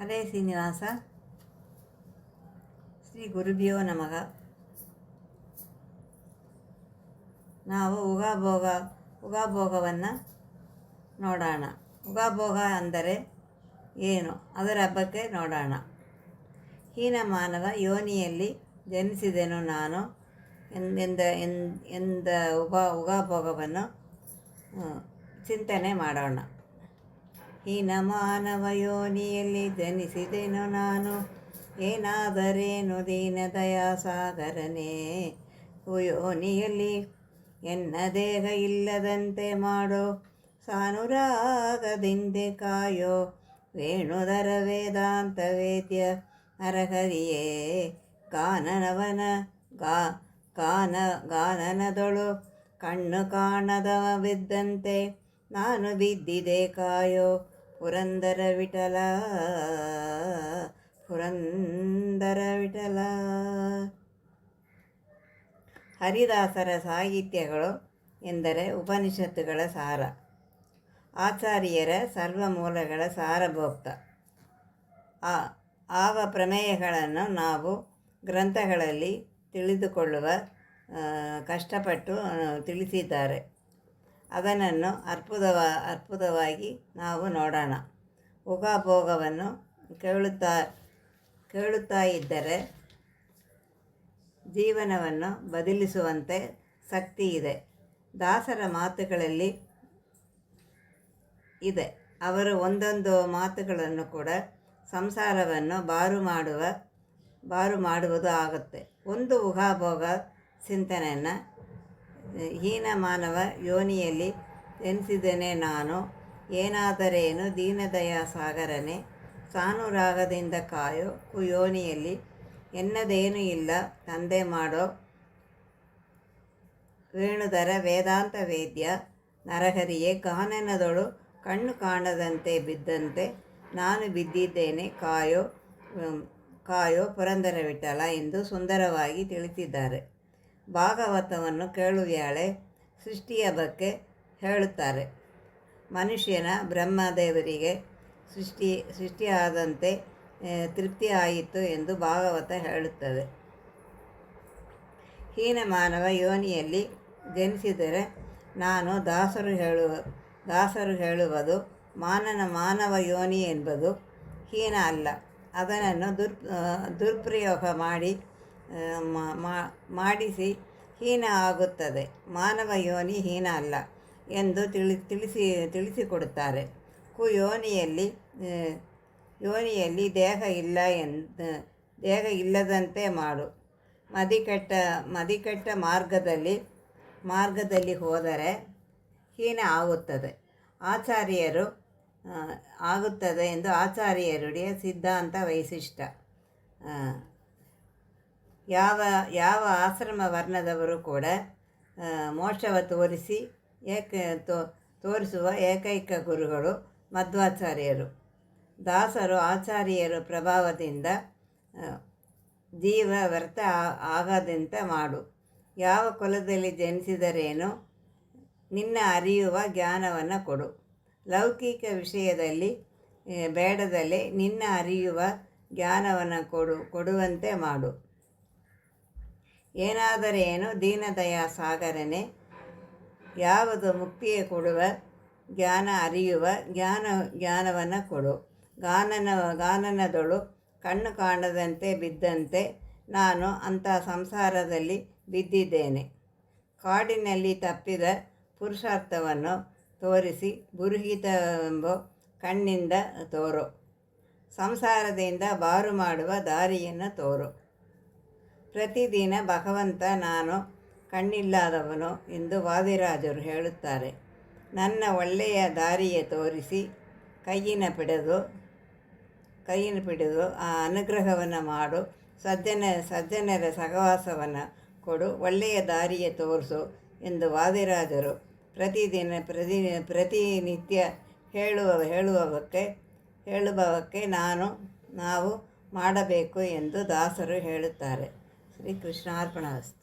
ಹರೇ ಶ್ರೀನಿವಾಸ. ಶ್ರೀ ಗುರುಭ್ಯೋ ನಮಃ. ನಾವು ಉಗಾಭೋಗವನ್ನು ನೋಡೋಣ. ಉಗಾಭೋಗ ಅಂದರೆ ಏನು, ಅದರ ಬಗ್ಗೆ ನೋಡೋಣ. ಹೀನ ಮಾನವ ಯೋನಿಯಲ್ಲಿ ಜನಿಸಿದೆನು ನಾನು ಎಂದ ಉಗಾಭೋಗವನ್ನು ಚಿಂತನೆ ಮಾಡೋಣ. ಹೀನ ಮಾನವ ಯೋನಿಯಲ್ಲಿ ಜನಿಸಿದೆನು ನಾನು, ಏನಾದರೇನು ದೀನ ದಯಾಸಾಗರನೇ. ಯೋನಿಯಲ್ಲಿ ಎನ್ನ ದೇಹ ಇಲ್ಲದಂತೆ ಮಾಡೋ, ಸಾನುರಾಗದಿಂದೆ ಕಾಯೋ. ವೇಣುಧರ ವೇದಾಂತ ವೇದ್ಯ ನರಹರಿಯೇ. ಗಾನನದೊಳು ಕಣ್ಣು ಕಾಣದವ ಬಿದ್ದಂತೆ, ನಾನು ಬಿದ್ದಿದೆ ಕಾಯೋ. ಪುರಂದರ ವಿಠಲ ಪುರಂದರ ವಿಠಲ. ಹರಿದಾಸರ ಸಾಹಿತ್ಯಗಳು ಎಂದರೆ ಉಪನಿಷತ್ತುಗಳ ಸಾರ, ಆಚಾರ್ಯರ ಸರ್ವಮೂಲಗಳ ಸಾರಭೋಕ್ತ. ಆವ ಪ್ರಮೇಯಗಳನ್ನು ನಾವು ಗ್ರಂಥಗಳಲ್ಲಿ ತಿಳಿದುಕೊಳ್ಳುವ ಕಷ್ಟಪಟ್ಟು ತಿಳಿಸಿದ್ದಾರೆ. ಅದನ್ನು ಅದ್ಭುತವಾಗಿ ನಾವು ನೋಡೋಣ. ಉಗಾಭೋಗವನ್ನು ಕೇಳುತ್ತಾ ಇದ್ದರೆ ಜೀವನವನ್ನು ಬದಲಿಸುವಂತೆ ಶಕ್ತಿ ಇದೆ. ದಾಸರ ಮಾತುಗಳಲ್ಲಿ ಇದೆ. ಅವರು ಒಂದೊಂದು ಮಾತುಗಳನ್ನು ಕೂಡ ಸಂಸಾರವನ್ನು ಬಾರು ಮಾಡುವುದು ಆಗುತ್ತೆ. ಒಂದು ಉಗಾಭೋಗ ಚಿಂತನೆಯನ್ನು, ಹೀನ ಮಾನವ ಯೋನಿಯಲ್ಲಿ ಜನಿಸಿದ್ದೇನೆ ನಾನು, ಏನಾದರೇನು ದೀನದಯಾ ಸಾಗರನೇ. ಸಾನುರಾಗದಿಂದ ಕಾಯೋ. ಕುಯೋನಿಯಲ್ಲಿ ಎನ್ನದೇನೂ ಇಲ್ಲ ತಂದೆ ಮಾಡೋ. ವೇಣುಧರ ವೇದಾಂತ ವೇದ್ಯ ನರಹರಿಯೇ. ಗಾನನದೊಳು ಕಣ್ಣು ಕಾಣದಂತೆ ಬಿದ್ದಂತೆ, ನಾನು ಬಿದ್ದಿದ್ದೇನೆ ಕಾಯೋ ಪುರಂದರ ವಿಠಲ ಎಂದು ಸುಂದರವಾಗಿ ತಿಳಿಸಿದ್ದಾರೆ. ಭಾಗವತವನ್ನು ಕೇಳುವ್ಯಾಳೆ ಸೃಷ್ಟಿಯ ಬಗ್ಗೆ ಹೇಳುತ್ತಾರೆ. ಮನುಷ್ಯನ ಬ್ರಹ್ಮದೇವರಿಗೆ ಸೃಷ್ಟಿಯಾದಂತೆ ತೃಪ್ತಿ ಆಯಿತು ಎಂದು ಭಾಗವತ ಹೇಳುತ್ತದೆ. ಹೀನ ಮಾನವ ಯೋನಿಯಲ್ಲಿ ಜನಿಸಿದರೆ ನಾನು, ದಾಸರು ಹೇಳುವುದು ಮಾನವ ಯೋನಿ ಎಂಬುದು ಹೀನ ಅಲ್ಲ. ಅದನ್ನು ದುರ್ಪ್ರಯೋಗ ಮಾಡಿಸಿ ಹೀನ ಆಗುತ್ತದೆ. ಮಾನವ ಯೋನಿ ಹೀನ ಅಲ್ಲ ಎಂದು ತಿಳಿಸಿಕೊಡುತ್ತಾರೆ. ಯೋನಿಯಲ್ಲಿ ದೇಹ ಇಲ್ಲದಂತೆ ಮಾಡು. ಮದಿಕೆಟ್ಟ ಮಾರ್ಗದಲ್ಲಿ ಹೋದರೆ ಹೀನ ಆಗುತ್ತದೆ ಎಂದು ಆಚಾರ್ಯರುடைய ಸಿದ್ಧಾಂತ ವೈಶಿಷ್ಟ್ಯ. ಯಾವ ಆಶ್ರಮ ವರ್ಣದವರು ಕೂಡ ಮೋಕ್ಷವ ತೋರಿಸುವ ಏಕೈಕ ಗುರುಗಳು ಮಧ್ವಾಚಾರ್ಯರು. ದಾಸರು ಆಚಾರ್ಯರ ಪ್ರಭಾವದಿಂದ ಜೀವ ವ್ಯರ್ಥ ಆಗದಂತೆ ಮಾಡು. ಯಾವ ಕುಲದಲ್ಲಿ ಜನಿಸಿದರೇನೋ ನಿನ್ನ ಅರಿಯುವ ಜ್ಞಾನವನ್ನು ಕೊಡು. ಲೌಕಿಕ ವಿಷಯದಲ್ಲಿ ಬೇಡದಲ್ಲೇ ನಿನ್ನ ಅರಿಯುವ ಜ್ಞಾನವನ್ನು ಕೊಡುವಂತೆ ಮಾಡು. ಏನಾದರೇನು ದೀನದಯಾ ಸಾಗರನೇ. ಯಾವುದು ಮುಕ್ತಿಯ ಕೊಡುವ ಜ್ಞಾನ ಅರಿಯುವ ಜ್ಞಾನವನ್ನು ಕೊಡು. ಗಾನನದೊಳು ಕಣ್ಣು ಕಾಣದಂತೆ ಬಿದ್ದಂತೆ, ನಾನು ಅಂಥ ಸಂಸಾರದಲ್ಲಿ ಬಿದ್ದಿದ್ದೇನೆ. ಕಾಡಿನಲ್ಲಿ ತಪ್ಪಿದ ಪುರುಷಾರ್ಥವನ್ನು ತೋರಿಸಿ ಬುರುಹಿತವೆಂಬ ಕಣ್ಣಿಂದ ತೋರು. ಸಂಸಾರದಿಂದ ಬಾರು ಮಾಡುವ ದಾರಿಯನ್ನು ತೋರು. ಪ್ರತಿದಿನ ಭಗವಂತ ನಾನು ಕಣ್ಣಿಲ್ಲದವನು ಎಂದು ವಾದಿರಾಜರು ಹೇಳುತ್ತಾರೆ. ನನ್ನ ಒಳ್ಳೆಯ ದಾರಿಯ ತೋರಿಸಿ ಕೈಯಿನ ಪಿಡಿದು ಆ ಅನುಗ್ರಹವನ್ನು ಮಾಡು. ಸಜ್ಜನರ ಸಹವಾಸವನ್ನು ಕೊಡು. ಒಳ್ಳೆಯ ದಾರಿಯ ತೋರಿಸು ಎಂದು ವಾದಿರಾಜರು ಪ್ರತಿನಿತ್ಯ ಹೇಳುವವಕ್ಕೆ ನಾವು ಮಾಡಬೇಕು ಎಂದು ದಾಸರು ಹೇಳುತ್ತಾರೆ. ಶ್ರೀ ಕೃಷ್ಣಾರ್ಪಣಮಸ್ತು.